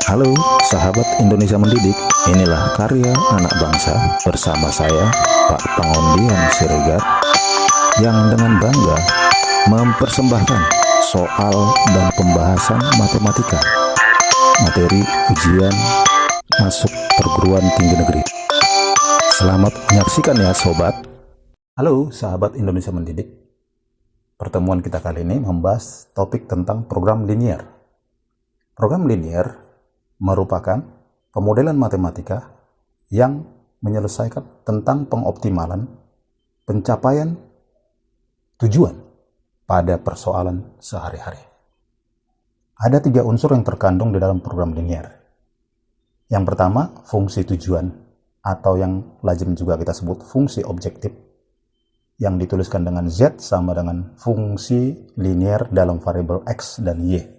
Halo sahabat Indonesia Mendidik, inilah karya anak bangsa bersama saya Pak Pangondian Siregar yang dengan bangga mempersembahkan soal dan pembahasan matematika materi ujian masuk perguruan tinggi negeri. Selamat menyaksikan ya sobat. Halo sahabat Indonesia Mendidik, pertemuan kita kali ini membahas topik tentang program linier. Program linier merupakan pemodelan matematika yang menyelesaikan tentang pengoptimalan pencapaian tujuan pada persoalan sehari-hari. Ada 3 unsur yang terkandung di dalam program linier. Yang pertama, fungsi tujuan atau yang lazim juga kita sebut fungsi objektif yang dituliskan dengan Z sama dengan fungsi linier dalam variabel X dan Y.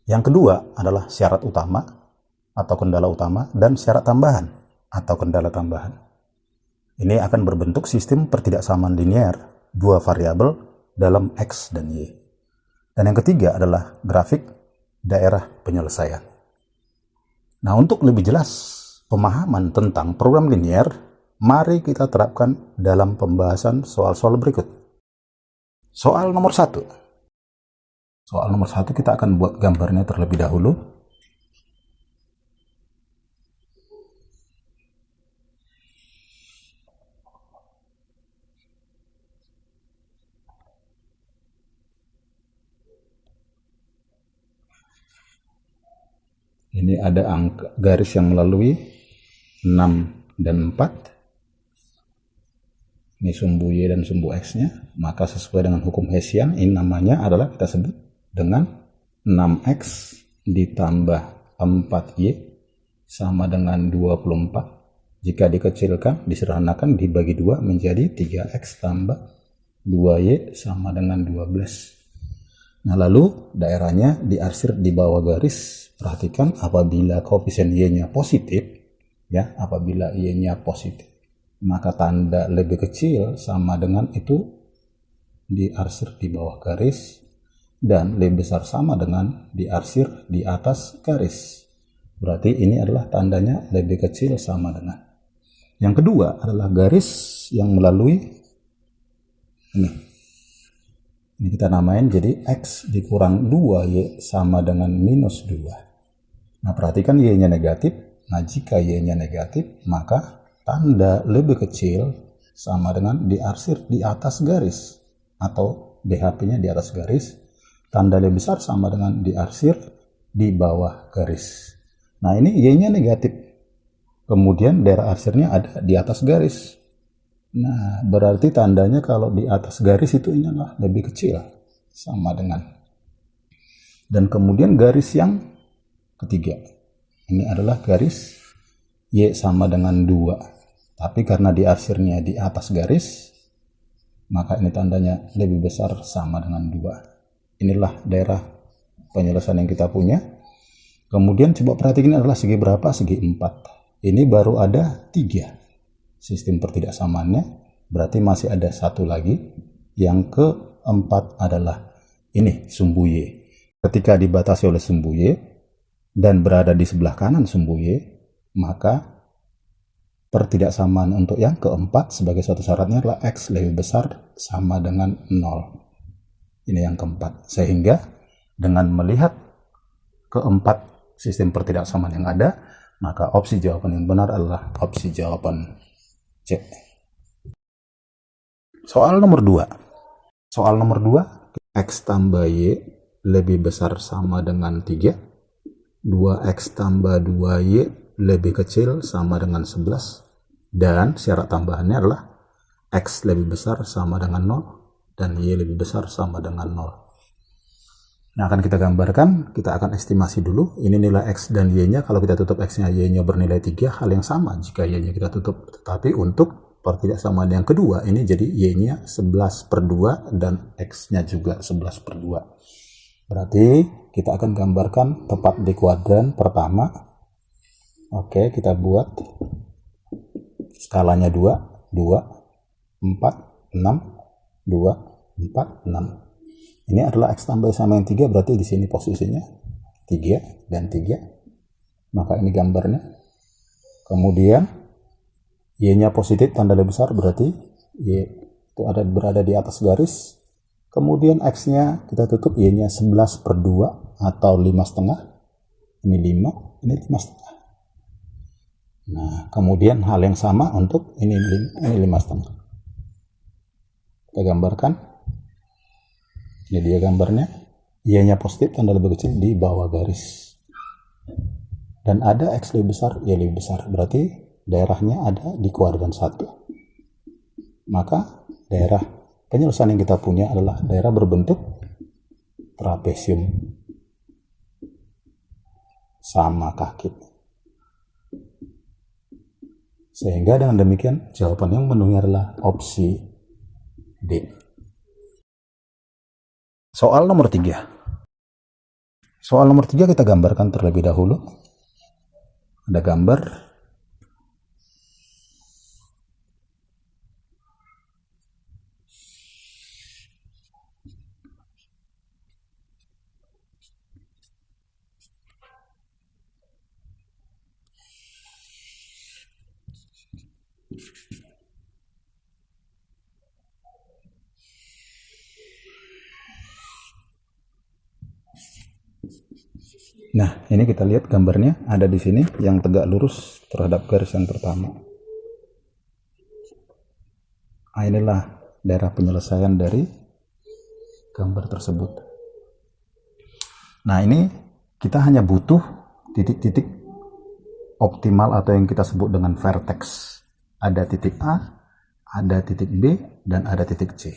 Yang kedua adalah syarat utama atau kendala utama dan syarat tambahan atau kendala tambahan. Ini akan berbentuk sistem pertidaksamaan linier 2 variabel dalam X dan Y. Dan yang ketiga adalah grafik daerah penyelesaian. Nah, untuk lebih jelas pemahaman tentang program linier, mari kita terapkan dalam pembahasan soal-soal berikut. Soal nomor 1. Soal nomor 1 kita akan buat gambarnya terlebih dahulu. Ini ada angka garis yang melalui 6 dan 4. Ini sumbu Y dan sumbu X-nya. Maka sesuai dengan hukum Hessian, ini namanya adalah kita sebut dengan 6X ditambah 4Y sama dengan 24. Jika dikecilkan, disederhanakan, dibagi 2 menjadi 3X tambah 2Y sama dengan 12. Nah, lalu daerahnya diarsir di bawah garis. Perhatikan apabila koefisien Y-nya positif, ya, apabila Y-nya positif, maka tanda lebih kecil sama dengan itu diarsir di bawah garis, dan lebih besar sama dengan diarsir di atas garis. Berarti ini adalah tandanya lebih kecil sama dengan. Yang kedua adalah garis yang melalui ini. Ini kita namain jadi X dikurang 2Y sama dengan minus 2. Nah, perhatikan Y-nya negatif. Nah, jika Y-nya negatif, maka tanda lebih kecil sama dengan diarsir di atas garis atau BHP-nya di atas garis. Tanda lebih besar sama dengan diarsir di bawah garis. Nah, ini Y-nya negatif. Kemudian daerah arsirnya ada di atas garis. Nah, berarti tandanya kalau di atas garis itu ini adalah lebih kecil sama dengan. Dan kemudian garis yang ketiga. Ini adalah garis Y sama dengan 2. Tapi karena diarsirnya di atas garis, maka ini tandanya lebih besar sama dengan 2. Inilah daerah penyelesaian yang kita punya. Kemudian coba perhatikan adalah segi berapa? Segi 4. Ini baru ada 3 sistem pertidaksamaannya. Berarti masih ada 1 lagi. Yang keempat adalah ini sumbu Y. Ketika dibatasi oleh sumbu Y dan berada di sebelah kanan sumbu Y, maka pertidaksamaan untuk yang keempat sebagai suatu syaratnya adalah X lebih besar sama dengan 0. Ini yang keempat. Sehingga dengan melihat keempat sistem pertidaksamaan yang ada, maka opsi jawaban yang benar adalah opsi jawaban C. Soal nomor 2. Soal nomor 2, X tambah Y lebih besar sama dengan 3. 2X tambah 2Y lebih kecil sama dengan 11. Dan syarat tambahannya adalah X lebih besar sama dengan 0. Dan Y lebih besar sama dengan 0. Nah, akan kita gambarkan, kita akan estimasi dulu. Ini nilai X dan Y-nya, kalau kita tutup X-nya, Y-nya bernilai 3, hal yang sama jika Y-nya kita tutup. Tetapi untuk pertidaksamaan yang kedua, ini jadi Y-nya 11/2 dan X-nya juga 11/2. Berarti kita akan gambarkan tepat di kuadran pertama. Oke, kita buat skalanya 2, 4, 6, 2, 4, 6. Ini adalah X tambah sama yang 3, berarti di sini posisinya 3 dan 3. Maka ini gambarnya. Kemudian Y-nya positif tanda lebih besar, berarti Y itu berada di atas garis. Kemudian X-nya kita tutup, Y-nya 11/2 atau 5,5. Ini 5, ini 5,5. Nah, kemudian hal yang sama untuk ini 5,5. Kita gambarkan. Ini dia gambarnya. Y-nya positif tanda lebih kecil di bawah garis. Dan ada X lebih besar, Y lebih besar. Berarti daerahnya ada di kuadran 1. Maka daerah penyelesaian yang kita punya adalah daerah berbentuk trapesium sama kaki. Sehingga dengan demikian jawaban yang memenuhi adalah opsi D. Soal nomor 3. Soal nomor 3 kita gambarkan terlebih dahulu. Ada gambar. Nah, ini kita lihat gambarnya ada di sini yang tegak lurus terhadap garis yang pertama. Nah, inilah daerah penyelesaian dari gambar tersebut. Nah, ini kita hanya butuh titik-titik optimal atau yang kita sebut dengan vertex. Ada titik A, ada titik B, dan ada titik C.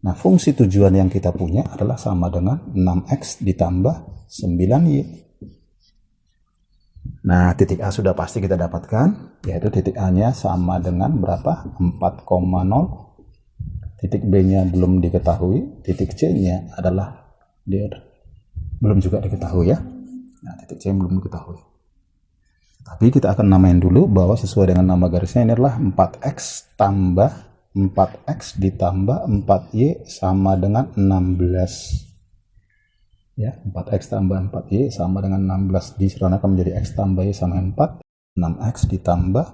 Nah, fungsi tujuan yang kita punya adalah sama dengan 6X ditambah 9Y. Nah, titik A sudah pasti kita dapatkan, yaitu titik A-nya sama dengan berapa? 4,0. Titik B-nya belum diketahui, titik C-nya adalah belum juga diketahui ya. Nah, titik C belum diketahui. Tapi kita akan namain dulu bahwa sesuai dengan nama garisnya ini adalah 4X tambah 4X ditambah 4Y sama dengan 16. Ya, 4X tambah 4Y sama dengan 16. Diseranakan menjadi X tambah Y sama 4. 6X ditambah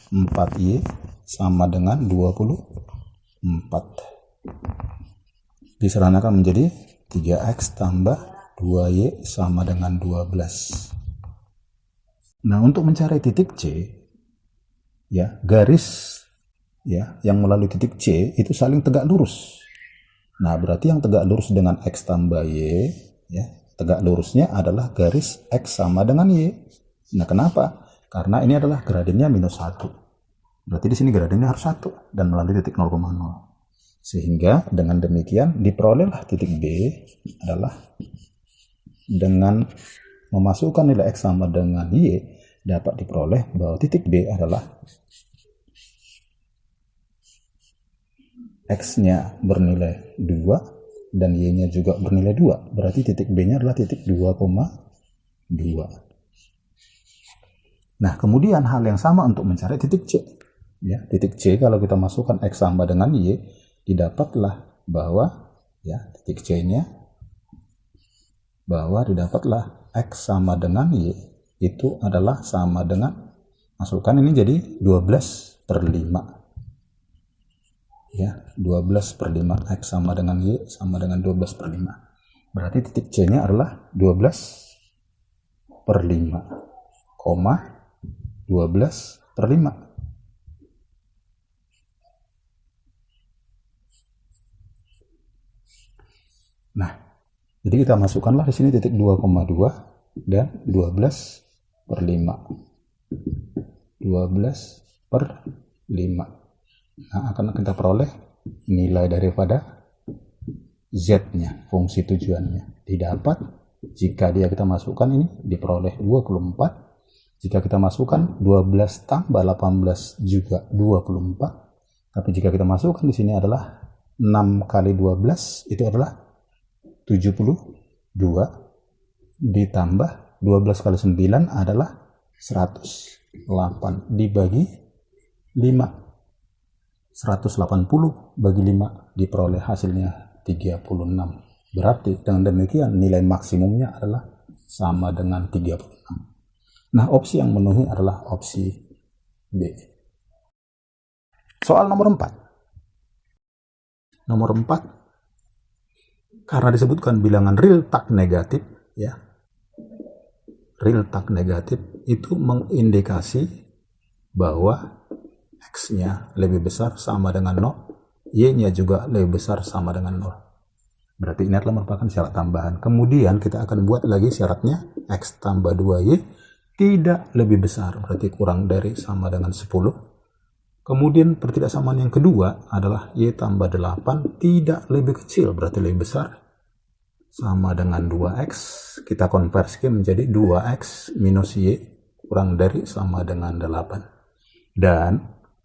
4Y sama dengan 24. Diseranakan menjadi 3X tambah 2Y sama dengan 12. Nah, untuk mencari titik C, ya, garis ya yang melalui titik C itu saling tegak lurus. Nah, berarti yang tegak lurus dengan X tambah Y, ya, tegak lurusnya adalah garis X sama dengan Y. Nah, kenapa? Karena ini adalah gradiennya -1. Berarti di sini gradiennya harus 1 dan melalui titik 0,0. Sehingga dengan demikian diperolehlah titik B adalah dengan memasukkan nilai X sama dengan Y dapat diperoleh bahwa titik B adalah X-nya bernilai 2 dan Y-nya juga bernilai 2. Berarti titik B-nya adalah titik 2,2. Nah, kemudian hal yang sama untuk mencari titik C. Ya, titik C kalau kita masukkan X sama dengan Y, didapatlah bahwa ya titik C-nya bahwa didapatlah X sama dengan Y itu adalah sama dengan, masukkan ini jadi 12/5. Ya, 12/5. X sama dengan Y sama dengan 12/5. Berarti titik C-nya adalah 12/5, 12/5. Nah, jadi kita masukkanlah di sini titik 2,2 dan 12/5. 12/5. Nah, akan kita peroleh nilai daripada Z-nya, fungsi tujuannya. Didapat jika kita masukkan ini diperoleh 24. Jika kita masukkan 12 tambah 18 juga 24. Tapi jika kita masukkan di sini adalah 6 kali 12 itu adalah 72 ditambah 12 kali 9 adalah 108 dibagi 5. 180 bagi 5 diperoleh hasilnya 36. Berarti dengan demikian nilai maksimumnya adalah sama dengan 36. Nah, opsi yang memenuhi adalah opsi B. Soal nomor 4. Nomor 4, karena disebutkan bilangan real tak negatif, ya. Real tak negatif itu mengindikasi bahwa X-nya lebih besar sama dengan 0, Y-nya juga lebih besar sama dengan 0. Berarti ini adalah merupakan syarat tambahan. Kemudian kita akan buat lagi syaratnya, X tambah 2Y tidak lebih besar, berarti kurang dari sama dengan 10. Kemudian pertidaksamaan yang kedua adalah Y tambah 8 tidak lebih kecil, berarti lebih besar, sama dengan 2X. Kita konversikan menjadi 2X minus Y kurang dari sama dengan 8. Dan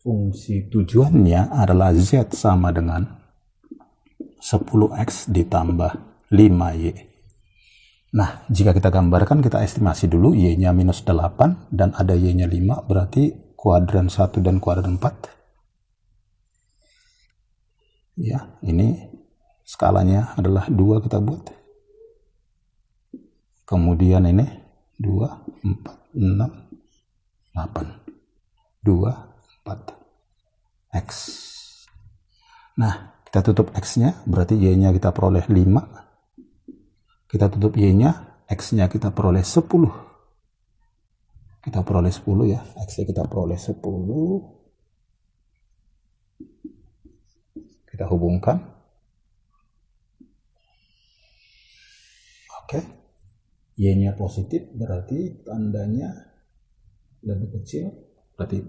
fungsi tujuannya adalah Z sama dengan 10X ditambah 5Y. Nah, jika kita gambarkan, kita estimasi dulu Y-nya minus 8 dan ada Y-nya 5, berarti kuadran 1 dan kuadran 4. Ya, ini skalanya adalah 2 kita buat. Kemudian ini 2, 4, 6, 8. 2, 4, X. Nah, kita tutup X-nya, berarti Y-nya kita peroleh 5. Kita tutup Y-nya, X-nya kita peroleh 10. Kita peroleh 10 ya, X-nya kita peroleh 10. Kita hubungkan. Oke. Y-nya positif, berarti tandanya lebih kecil. Berarti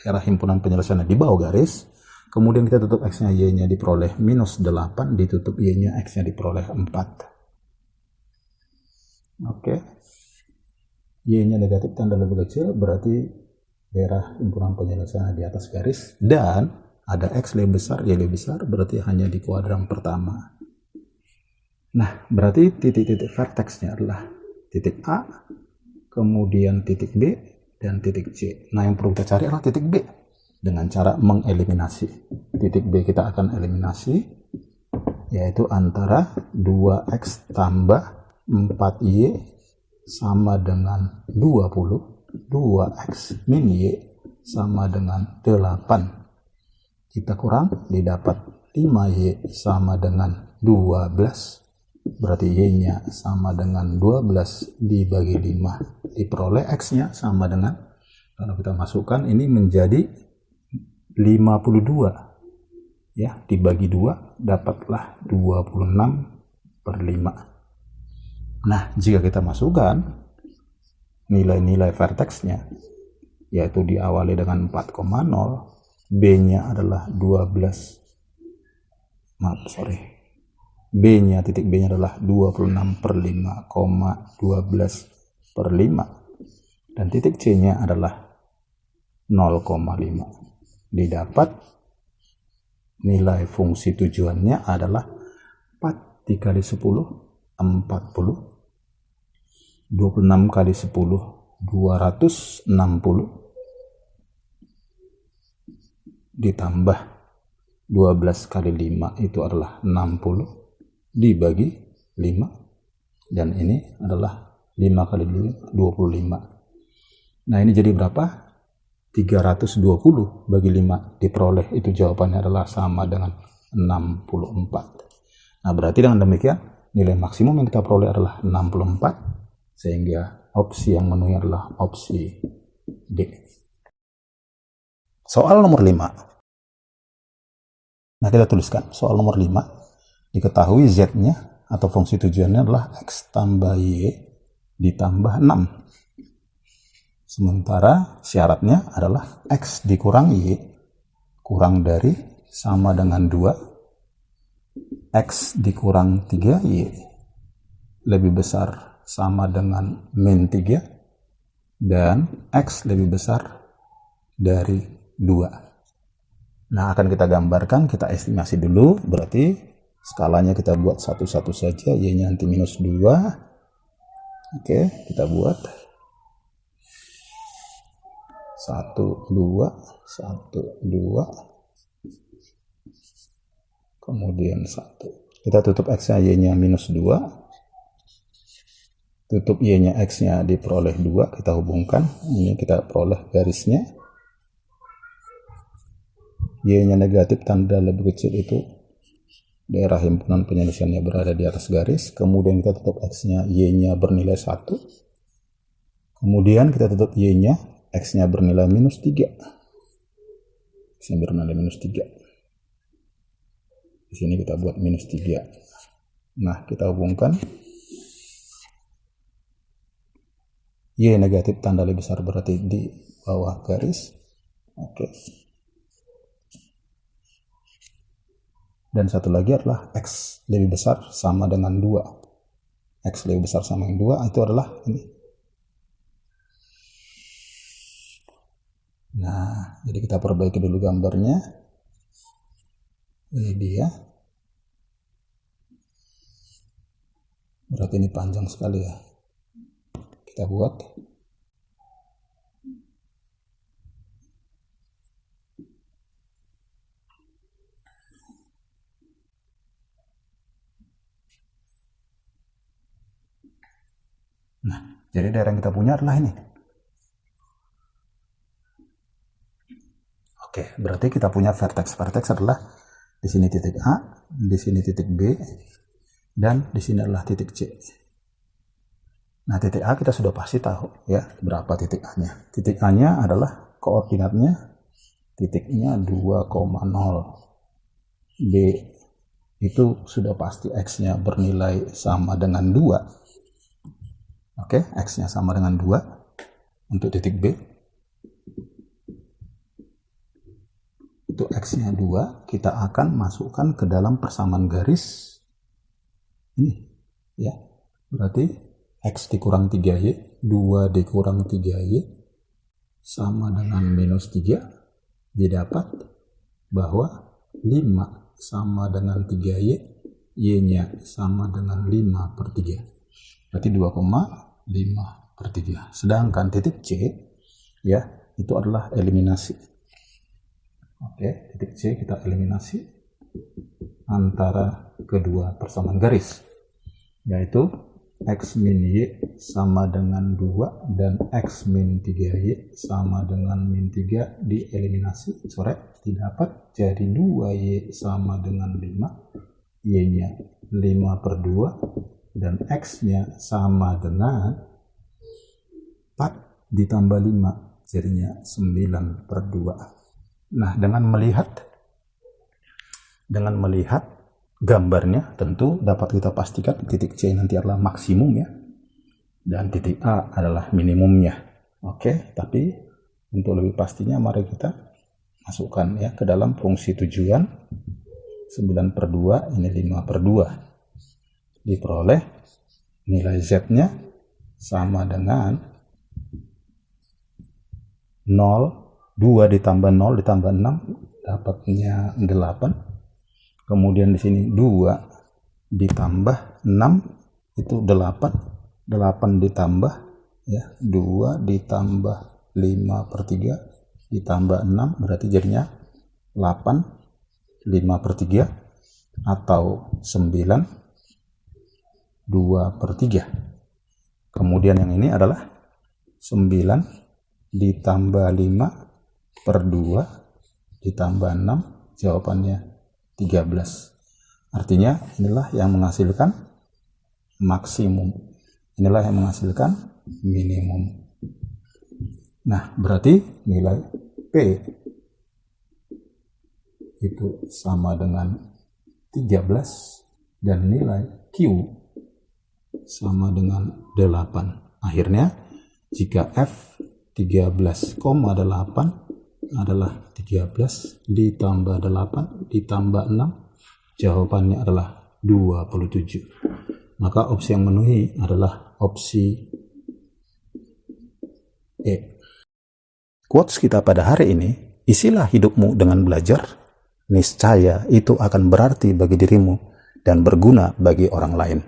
daerah himpunan penyelesaian di bawah garis. Kemudian kita tutup X-nya, Y-nya diperoleh minus 8, ditutup Y-nya, X-nya diperoleh 4. Oke, Y-nya negatif, tanda lebih kecil, berarti daerah himpunan penyelesaian di atas garis, dan ada X lebih besar, Y lebih besar, berarti hanya di kuadran pertama. Nah, berarti titik-titik verteksnya adalah titik A, kemudian titik B, dan titik C. Nah, yang perlu kita cari adalah titik B dengan cara mengeliminasi. Titik B kita akan eliminasi, yaitu antara 2X tambah 4Y sama dengan 20, 2X min Y sama dengan 8. Kita kurang, didapat 5Y sama dengan 12, berarti Y-nya sama dengan 12 dibagi 5, diperoleh X-nya sama dengan, kalau kita masukkan ini menjadi 52, ya, dibagi 2 dapatlah 26/5. Nah, jika kita masukkan nilai-nilai verteksnya, yaitu diawali dengan 4,0, B-nya adalah 12, B-nya, titik B-nya adalah 26/5,12/5, dan titik C-nya adalah 0,5. Didapat nilai fungsi tujuannya adalah 4 dikali 10, 40. 26 kali 10, 260, ditambah 12 kali 5 itu adalah 60, dibagi 5, dan ini adalah 5 kali 2, 25. Nah, ini jadi berapa? 320 bagi 5 diperoleh, itu jawabannya adalah sama dengan 64. Nah, berarti dengan demikian nilai maksimum yang kita peroleh adalah 64, sehingga opsi yang memenuhi adalah opsi D. Soal nomor 5. Nah, kita tuliskan soal nomor 5. Diketahui Z-nya atau fungsi tujuannya adalah X tambah Y ditambah 6. Sementara syaratnya adalah X dikurang Y kurang dari sama dengan 2. X dikurang 3Y lebih besar sama dengan min 3, dan X lebih besar dari 2. Nah, akan kita gambarkan, kita estimasi dulu, berarti skalanya kita buat satu-satu saja, Y-nya nanti minus 2. Oke, kita buat 1, 2, 1, 2, kemudian 1. Kita tutup X-nya, Y-nya minus 2. tutup Y-nya X-nya diperoleh 2, kita hubungkan, ini kita peroleh garisnya. Y-nya negatif tanda lebih kecil itu daerah himpunan penyelesaiannya berada di atas garis. Kemudian kita tutup X-nya, Y-nya bernilai 1. Kemudian kita tutup Y-nya, X-nya bernilai minus 3. X-nya bernilai minus 3. Di sini kita buat minus 3. Nah, kita hubungkan. Y negatif tanda lebih besar berarti di bawah garis. Oke. Dan satu lagi adalah X lebih besar sama dengan 2. X lebih besar sama dengan 2 itu adalah ini. Nah, jadi kita perbaiki dulu gambarnya. Ini dia. Berarti ini panjang sekali ya. Kita buat. Nah, jadi daerah yang kita punya adalah ini. Oke, berarti kita punya vertex. Vertex adalah di sini titik A, di sini titik B, dan di sini adalah titik C. Nah, titik A kita sudah pasti tahu ya berapa titik A-nya. Titik A-nya adalah koordinatnya titiknya 2,0. B itu sudah pasti X-nya bernilai sama dengan 2. Oke, X-nya sama dengan 2 untuk titik B. Itu X-nya 2, kita akan masukkan ke dalam persamaan garis ini ya. Berarti X dikurang 3Y, 2 dikurang 3Y sama dengan minus 3. Didapat bahwa 5 sama dengan 3Y, Y-nya sama dengan 5 per 3. Berarti 2,5 per 3. Sedangkan titik C ya, itu adalah eliminasi. Oke, titik C kita eliminasi antara kedua persamaan garis, yaitu X min Y sama dengan 2 dan X min 3Y sama dengan min 3 dieliminasi, coret, didapat jadi 2Y sama dengan 5, Y-nya 5 per 2, dan X-nya sama dengan 4 ditambah 5, jadinya 9 per 2. Nah, dengan melihat gambarnya tentu dapat kita pastikan titik C nanti adalah maksimum ya, dan titik A adalah minimumnya. Oke, tapi untuk lebih pastinya mari kita masukkan ya ke dalam fungsi tujuan. 9 per 2 ini 5 per 2, diperoleh nilai Z-nya sama dengan 0, 2 ditambah 0 ditambah 6 dapatnya 8. Kemudian di sini 2 ditambah 6 itu 8. 8 ditambah ya 2 ditambah 5 per 3 ditambah 6 berarti jadinya 8, 5 per 3 atau 9, 2 per 3. Kemudian yang ini adalah 9 ditambah 5 per 2 ditambah 6, jawabannya 13. Artinya inilah yang menghasilkan maksimum, inilah yang menghasilkan minimum. Nah, berarti nilai P itu sama dengan 13 dan nilai Q sama dengan 8. Akhirnya jika F 13,8 adalah 13 ditambah 8 ditambah 6, jawabannya adalah 27. Maka opsi yang memenuhi adalah opsi E. Quotes kita pada hari ini, isilah hidupmu dengan belajar, niscaya itu akan berarti bagi dirimu dan berguna bagi orang lain.